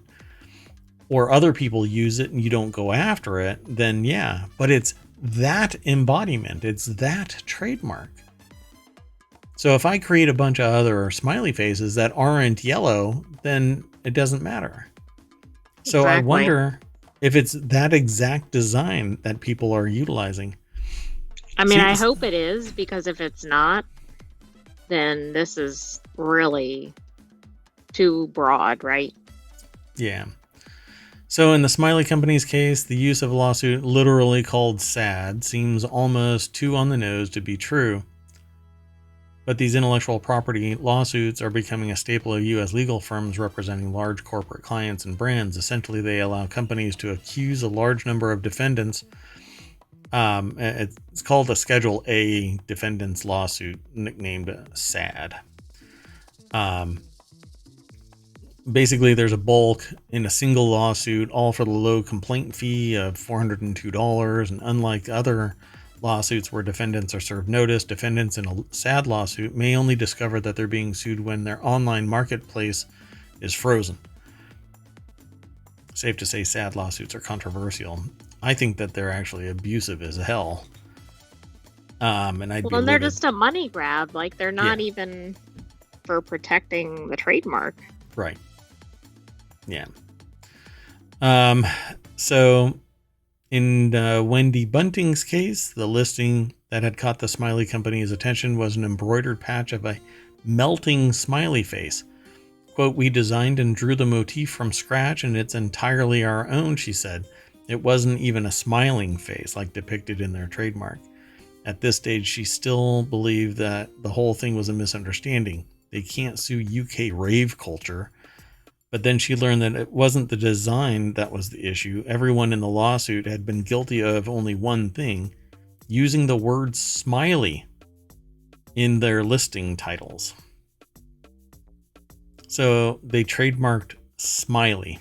or other people use it and you don't go after it, then yeah. But it's that embodiment. It's that trademark. So if I create a bunch of other smiley faces that aren't yellow, then it doesn't matter. So exactly. I wonder if it's that exact design that people are utilizing. I mean, I hope it is, because if it's not, then this is really too broad, right? Yeah. So in the Smiley Company's case, the use of a lawsuit literally called sad seems almost too on the nose to be true. But these intellectual property lawsuits are becoming a staple of U.S. legal firms representing large corporate clients and brands. Essentially, they allow companies to accuse a large number of defendants. It's called a Schedule A defendants lawsuit, nicknamed SAD. Basically, there's a bulk in a single lawsuit, all for the low complaint fee of $402. And unlike other lawsuits where defendants are served notice, defendants in a SAD lawsuit may only discover that they're being sued when their online marketplace is frozen. Safe to say SAD lawsuits are controversial. I think that they're actually abusive as hell. And they're just a money grab. Like, they're not even for protecting the trademark. Right. Yeah. So in Wendy Bunting's case, the listing that had caught the Smiley Company's attention was an embroidered patch of a melting smiley face. Quote, "We designed and drew the motif from scratch, and it's entirely our own," she said. It wasn't even a smiling face like depicted in their trademark. At this stage, she still believed that the whole thing was a misunderstanding. They can't sue UK rave culture. But then she learned that it wasn't the design that was the issue. Everyone in the lawsuit had been guilty of only one thing: using the word smiley in their listing titles. So they trademarked smiley.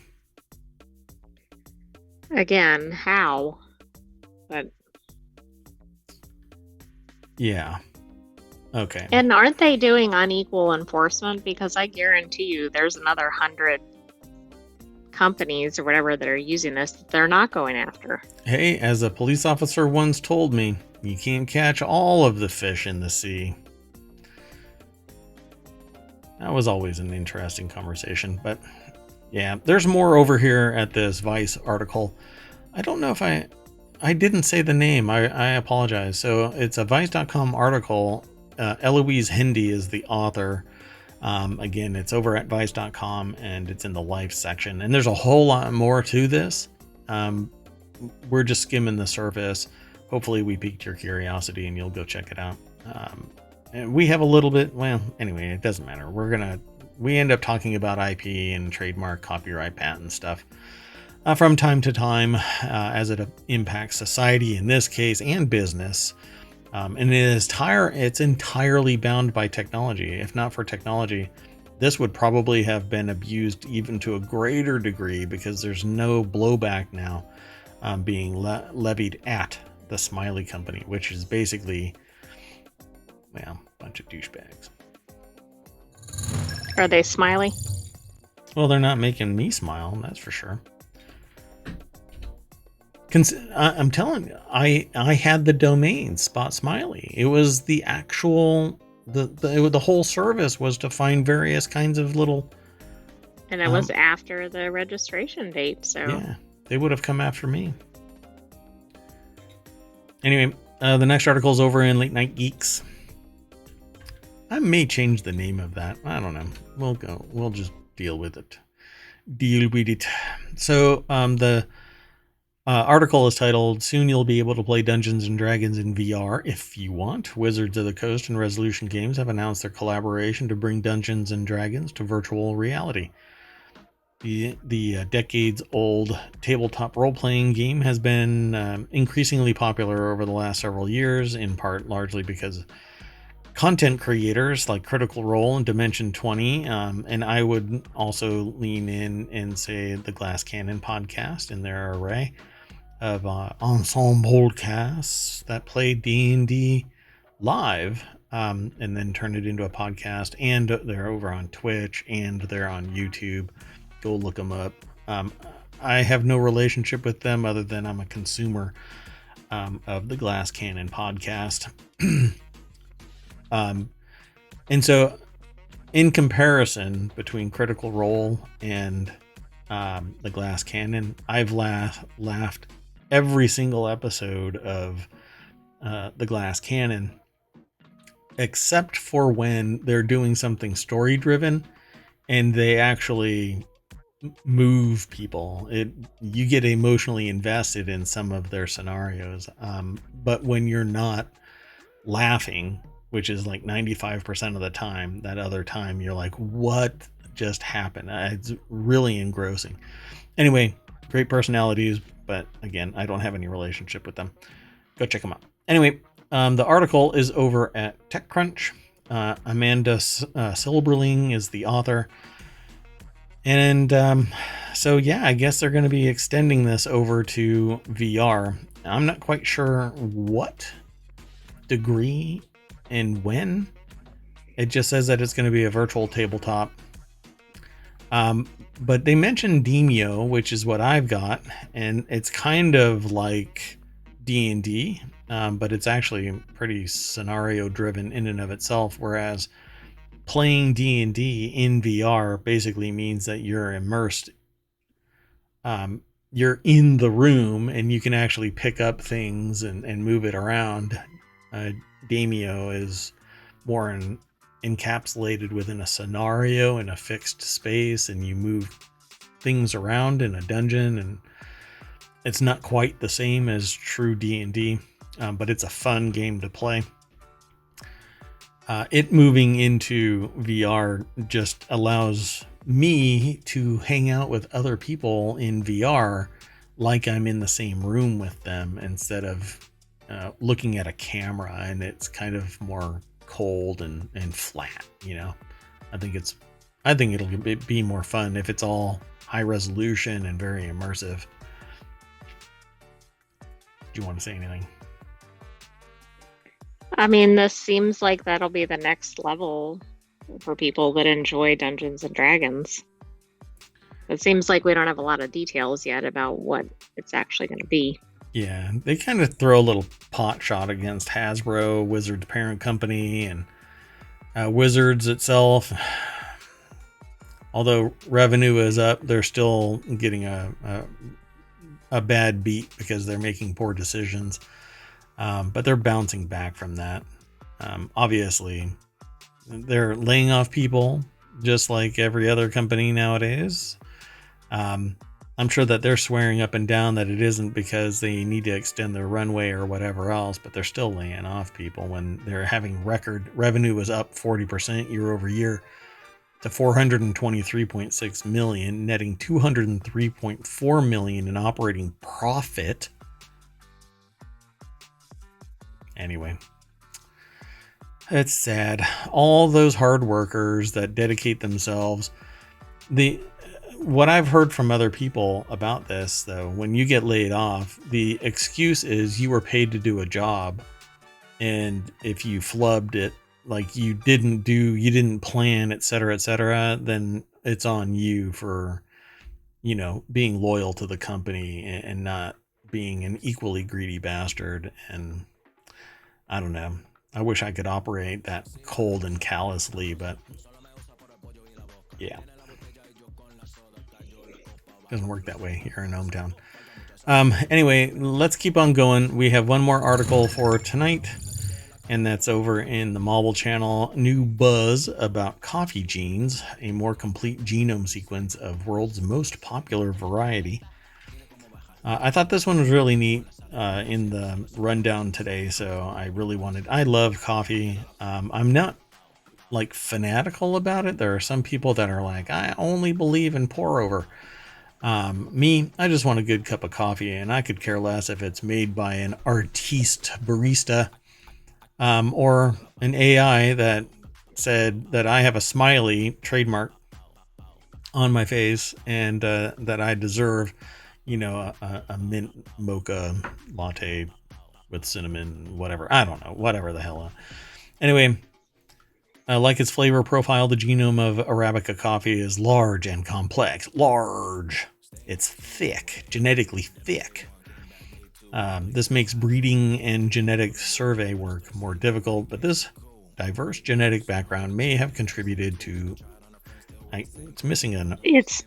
Again, how? But Yeah. Okay. and aren't they doing unequal enforcement? Because I guarantee you there's another 100 companies or whatever that are using this that they're not going after. Hey, as a police officer once told me, you can't catch all of the fish in the sea. That was always an interesting conversation, but yeah, there's more over here at this Vice article. I don't know if I didn't say the name. I apologize. So it's a Vice.com article. Eloise Hindi is the author. Again, it's over at Vice.com and it's in the life section. And there's a whole lot more to this. We're just skimming the surface. Hopefully we piqued your curiosity and you'll go check it out. And we have a little bit, well, anyway, it doesn't matter. We end up talking about IP and trademark copyright patent stuff from time to time as it impacts society in this case and business. And it's entirely bound by technology. If not for technology, this would probably have been abused even to a greater degree because there's no blowback now being levied at the Smiley company, which is basically, well, a bunch of douchebags. Are they smiley? Well, they're not making me smile, that's for sure. I'm telling you, I had the domain Spot Smiley. It was the actual the whole service was to find various kinds of little. And it was after the registration date, so yeah, they would have come after me. Anyway, the next article is over in Late Night Geeks. I may change the name of that. I don't know. We'll just deal with it. So the article is titled, "Soon you'll be able to play Dungeons & Dragons in VR if you want. Wizards of the Coast and Resolution Games have announced their collaboration to bring Dungeons & Dragons to virtual reality. The decades-old tabletop role-playing game has been increasingly popular over the last several years, in part largely because content creators like Critical Role and Dimension 20, and I would also lean in and say the Glass Cannon podcast in their array of ensemble casts that play D&D live and then turn it into a podcast, and they're over on Twitch and they're on YouTube. Go look them up. I have no relationship with them other than I'm a consumer of the Glass Cannon podcast. And so in comparison between Critical Role and the Glass Cannon, I've laughed every single episode of the Glass Cannon, except for when they're doing something story driven and they actually move people. You get emotionally invested in some of their scenarios, but when you're not laughing, which is like 95% of the time, that other time you're like, what just happened? It's really engrossing. Anyway, great personalities, but again, I don't have any relationship with them. Go check them out. Anyway, the article is over at TechCrunch. Amanda Silberling is the author. And so, yeah, I guess they're going to be extending this over to VR. I'm not quite sure what degree and when. It just says that it's going to be a virtual tabletop. But they mentioned Demio, which is what I've got, and it's kind of like D&D, but it's actually pretty scenario driven in and of itself, whereas playing D&D in VR basically means that you're immersed. You're in the room and you can actually pick up things and move it around. Demio is more encapsulated within a scenario in a fixed space, and you move things around in a dungeon, and it's not quite the same as true D&D, but it's a fun game to play. It moving into VR just allows me to hang out with other people in VR like I'm in the same room with them, instead of looking at a camera, and it's kind of more cold and flat, you know. I think it'll be more fun if it's all high resolution and very immersive. Do you want to say anything? I mean, this seems like that'll be the next level for people that enjoy Dungeons and Dragons. It seems like we don't have a lot of details yet about what it's actually going to be. Yeah, they kind of throw a little pot shot against Hasbro, Wizards parent company, and Wizards itself. Although revenue is up, they're still getting a bad beat because they're making poor decisions. But they're bouncing back from that. Obviously, they're laying off people just like every other company nowadays. I'm sure that they're swearing up and down that it isn't because they need to extend their runway or whatever else, but they're still laying off people when they're having record revenue was up 40% year over year to 423.6 million, netting 203.4 million in operating profit. Anyway, it's sad. All those hard workers that dedicate themselves. What I've heard from other people about this, though, when you get laid off, the excuse is you were paid to do a job, and if you flubbed it, like you didn't plan, etc., then it's on you for, being loyal to the company and not being an equally greedy bastard. And I don't know. I wish I could operate that cold and callously, but yeah. Doesn't work that way here in ohmTown. Anyway, let's keep on going. We have one more article for tonight, and that's over in the Marble channel. New buzz about coffee genes, a more complete genome sequence of world's most popular variety. I thought this one was really neat in the rundown today, so I love coffee. I'm not like fanatical about it. There are some people that are like, I only believe in pour over. Me, I just want a good cup of coffee, and I could care less if it's made by an artiste barista or an AI that said that I have a smiley trademark on my face and that I deserve, a mint mocha latte with cinnamon, whatever. I don't know, whatever the hell. Anyway, like its flavor profile, the genome of Arabica coffee is large and complex. Large. It's thick, genetically thick. This makes breeding and genetic survey work more difficult, but this diverse genetic background may have contributed to... it's missing an... It's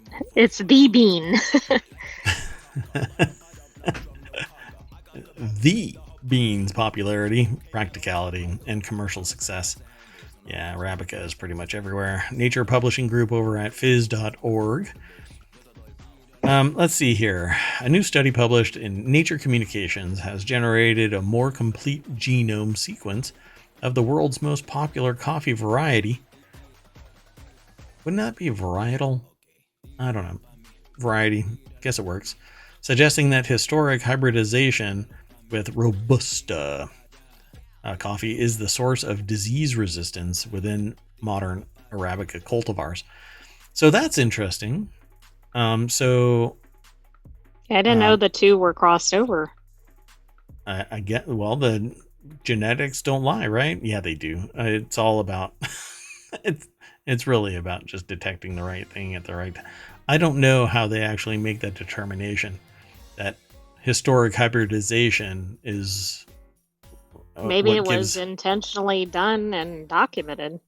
the bean. The bean's popularity, practicality, and commercial success. Yeah, Arabica is pretty much everywhere. Nature Publishing Group over at phys.org. Let's see here. A new study published in Nature Communications has generated a more complete genome sequence of the world's most popular coffee variety. Wouldn't that be varietal? I don't know. Variety. Guess it works. Suggesting that historic hybridization with Robusta coffee is the source of disease resistance within modern Arabica cultivars. So that's interesting. I didn't know the two were crossed over. I get, well, the genetics don't lie, right? Yeah, they do. It's all about, it's really about just detecting the right thing at the right time. I don't know how they actually make that determination that historic hybridization is... Maybe it was intentionally done and documented.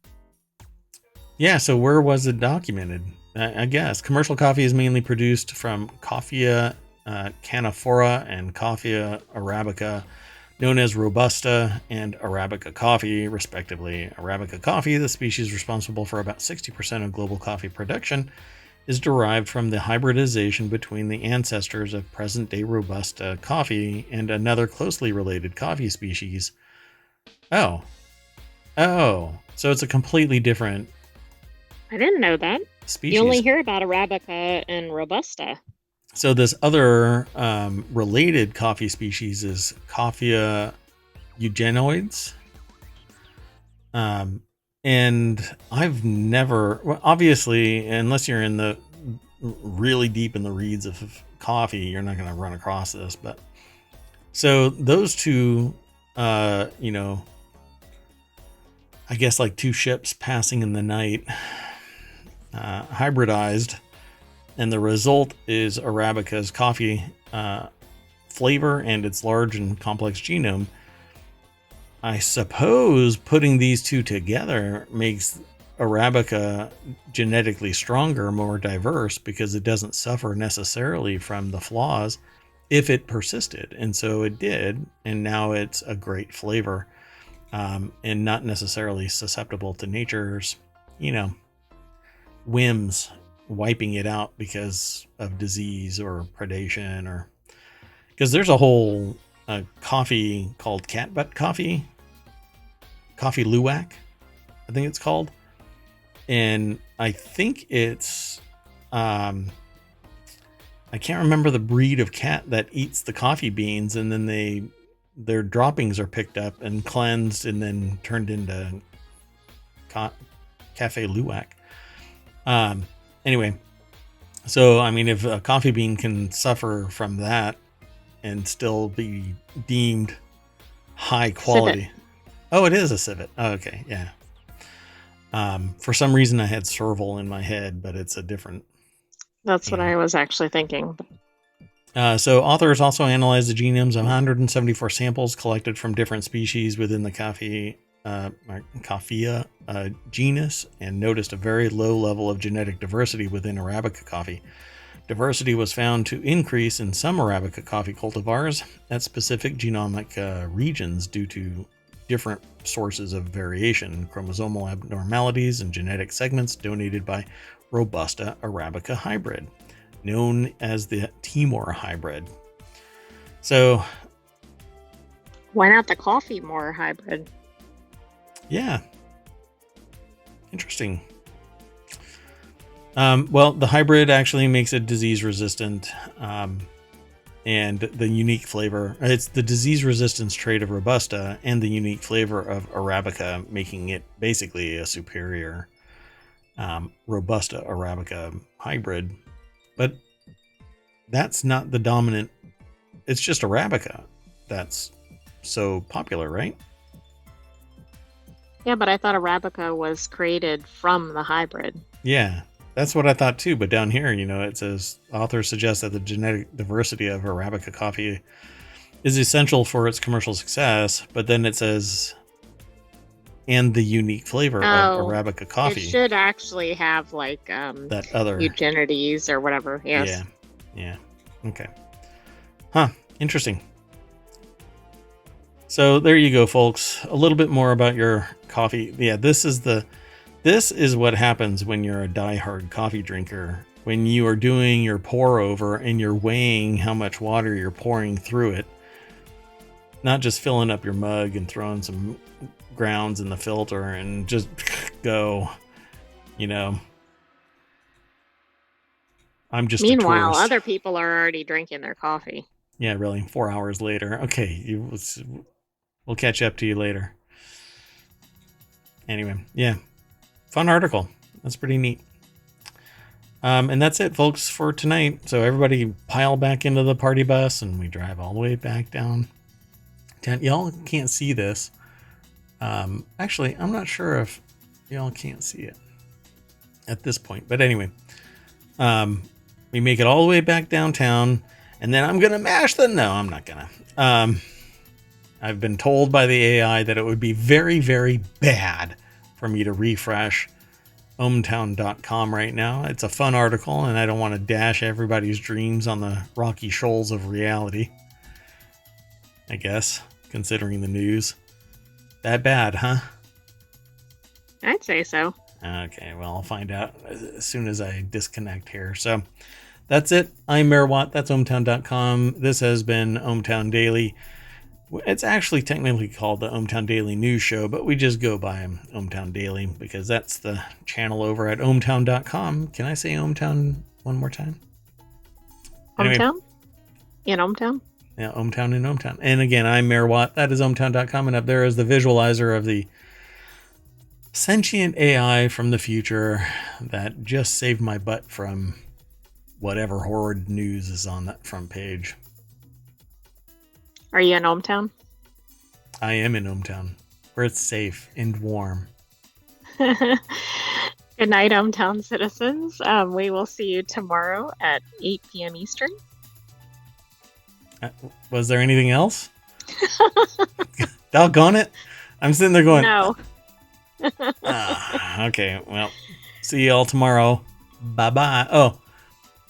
Yeah, so where was it documented? I guess. Commercial coffee is mainly produced from Coffea canephora and Coffea arabica, known as Robusta and Arabica coffee, respectively. Arabica coffee, the species responsible for about 60% of global coffee production, is derived from the hybridization between the ancestors of present-day Robusta coffee and another closely related coffee species. Oh, so it's a completely different... I didn't know that. Species. You only hear about Arabica and Robusta. So this other related coffee species is Coffea eugenoides. And I've never, well, obviously, unless you're in the really deep in the reeds of coffee, you're not going to run across this. But So those two, I guess like two ships passing in the night, hybridized, and the result is Arabica's coffee flavor and its large and complex genome. I suppose putting these two together makes Arabica genetically stronger, more diverse, because it doesn't suffer necessarily from the flaws if it persisted. And so it did, and now it's a great flavor, and not necessarily susceptible to nature's, whims wiping it out because of disease or predation, or because there's a whole coffee called catbutt coffee luwak, I think it's called. And I think it's, I can't remember the breed of cat that eats the coffee beans, and then their droppings are picked up and cleansed and then turned into cafe luwak. Anyway, so I mean, if a coffee bean can suffer from that and still be deemed high quality. Civet. Oh, it is a civet. Oh, okay, yeah. For some reason I had serval in my head, but it's a different. That's what I was actually thinking. So authors also analyzed the genomes of 174 samples collected from different species within the Coffea genus, and noticed a very low level of genetic diversity within Arabica coffee. Diversity was found to increase in some Arabica coffee cultivars at specific genomic regions due to different sources of variation, chromosomal abnormalities, and genetic segments donated by Robusta Arabica hybrid, known as the Timor hybrid. So, why not the coffee more hybrid? Yeah. Interesting. Well, the hybrid actually makes it disease resistant, and the unique flavor, it's the disease resistance trait of Robusta and the unique flavor of Arabica, making it basically a superior Robusta Arabica hybrid. But that's not the dominant, it's just Arabica that's so popular, right? Yeah, but I thought Arabica was created from the hybrid. Yeah, that's what I thought too. But down here, it says authors suggest that the genetic diversity of Arabica coffee is essential for its commercial success. But then it says, and the unique flavor of Arabica coffee. It should actually have like that other Eugenides or whatever. Yes. Yeah. Okay. Huh. Interesting. So there you go, folks. A little bit more about your coffee. Yeah, this is what happens when you're a diehard coffee drinker. When you are doing your pour over and you're weighing how much water you're pouring through it, not just filling up your mug and throwing some grounds in the filter and just go, I'm just Meanwhile, a tourist. Other people are already drinking their coffee. Yeah, really. 4 hours later. Okay, we'll catch up to you later. Anyway, yeah. Fun article. That's pretty neat. And that's it, folks, for tonight. So everybody pile back into the party bus and we drive all the way back down. Y'all can't see this. Actually, I'm not sure if y'all can't see it at this point. But anyway, we make it all the way back downtown. And then I'm going to mash the... No, I'm not going to. I've been told by the AI that it would be very, very bad for me to refresh ohmTown.com right now. It's a fun article, and I don't want to dash everybody's dreams on the rocky shoals of reality. I guess, considering the news. That bad, huh? I'd say so. Okay, well, I'll find out as soon as I disconnect here. So... that's it. I'm Mayor Watt. That's ohmTown.com. This has been ohmTown Daily. It's actually technically called the ohmTown Daily News Show, but we just go by ohmTown Daily because that's the channel over at ohmTown.com. Can I say ohmTown one more time? Anyway, ohmTown? In ohmTown? Yeah, ohmTown in ohmTown. And again, I'm Mayor Watt. That is ohmTown.com. And up there is the visualizer of the sentient AI from the future that just saved my butt from... whatever horrid news is on that front page. Are you in ohmTown? I am in ohmTown, where it's safe and warm. Good night, ohmTown citizens. We will see you tomorrow at 8 p.m. Eastern. Was there anything else? Doggone it. I'm sitting there going, No. Okay, well, see y'all tomorrow. Bye-bye. Oh,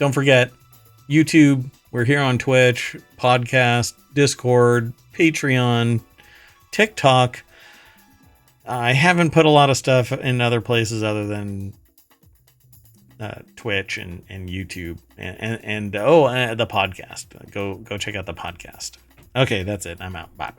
don't forget, YouTube. We're here on Twitch, podcast, Discord, Patreon, TikTok. I haven't put a lot of stuff in other places other than Twitch and YouTube and the podcast. Go check out the podcast. Okay, that's it. I'm out. Bye.